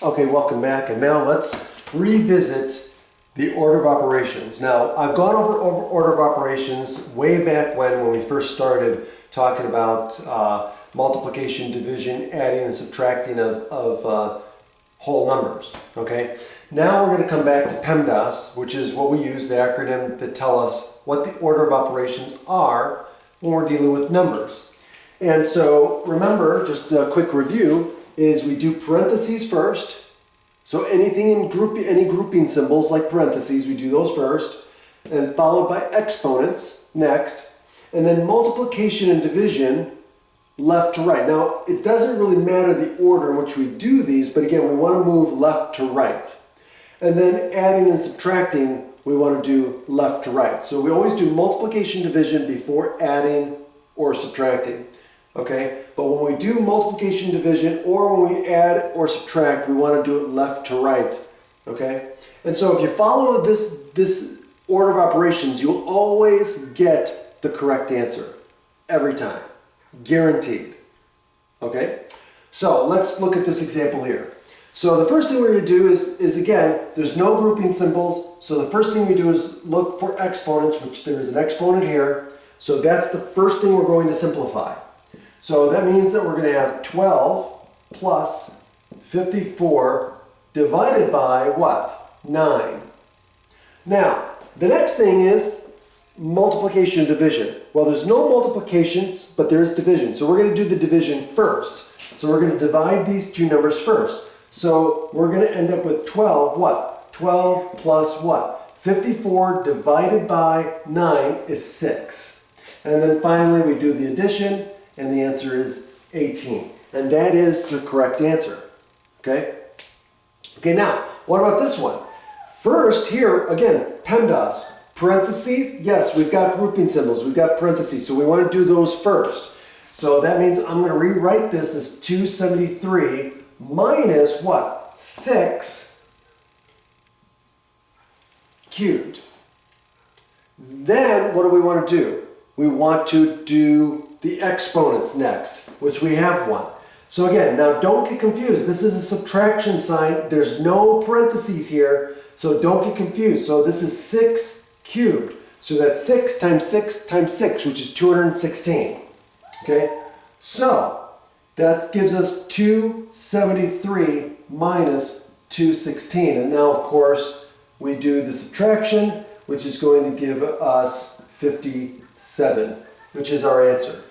Okay, welcome back, and now let's revisit the order of operations. Now, I've gone over order of operations way back when we first started talking about multiplication, division, adding and subtracting of whole numbers, okay? Now we're going to come back to PEMDAS, which is what we use, the acronym that tell us what the order of operations are when we're dealing with numbers. And so remember, just a quick review, is we do parentheses first. So anything in any grouping symbols like parentheses, we do those first, and followed by exponents next, and then multiplication and division left to right. Now, it doesn't really matter the order in which we do these, but again, we want to move left to right. And then adding and subtracting, we want to do left to right. So we always do multiplication, division before adding or subtracting. Okay, but when we do multiplication, division, or when we add or subtract, we want to do it left to right. Okay, and so if you follow this order of operations, you'll always get the correct answer every time, guaranteed. Okay, so let's look at this example here. So the first thing we're going to do is again, there's no grouping symbols. So the first thing we do is look for exponents, which there is an exponent here. So that's the first thing we're going to simplify. So that means that we're going to have 12 plus 54 divided by what? 9. Now, the next thing is multiplication, division. Well, there's no multiplications, but there is division. So we're going to do the division first. So we're going to divide these two numbers first. So we're going to end up with 12, what? 12 plus what? 54 divided by 9 is 6. And then finally we do the addition, and the answer is 18. And that is the correct answer. Okay? Okay, now, what about this one? First, here, again, PEMDAS. Parentheses, yes, we've got grouping symbols. We've got parentheses, so we want to do those first. So that means I'm going to rewrite this as 273 minus what? 6 cubed. Then, what do we want to do? We want to do the exponents next, which we have one. So again, now don't get confused. This is a subtraction sign. There's no parentheses here, so don't get confused. So this is 6 cubed. So that's 6 times 6 times 6, which is 216. Okay? So that gives us 273 minus 216. And now, of course, we do the subtraction, which is going to give us 57, which is our answer.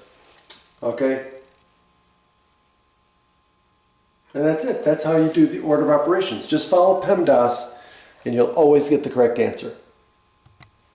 Okay? And that's it. That's how you do the order of operations. Just follow PEMDAS and you'll always get the correct answer.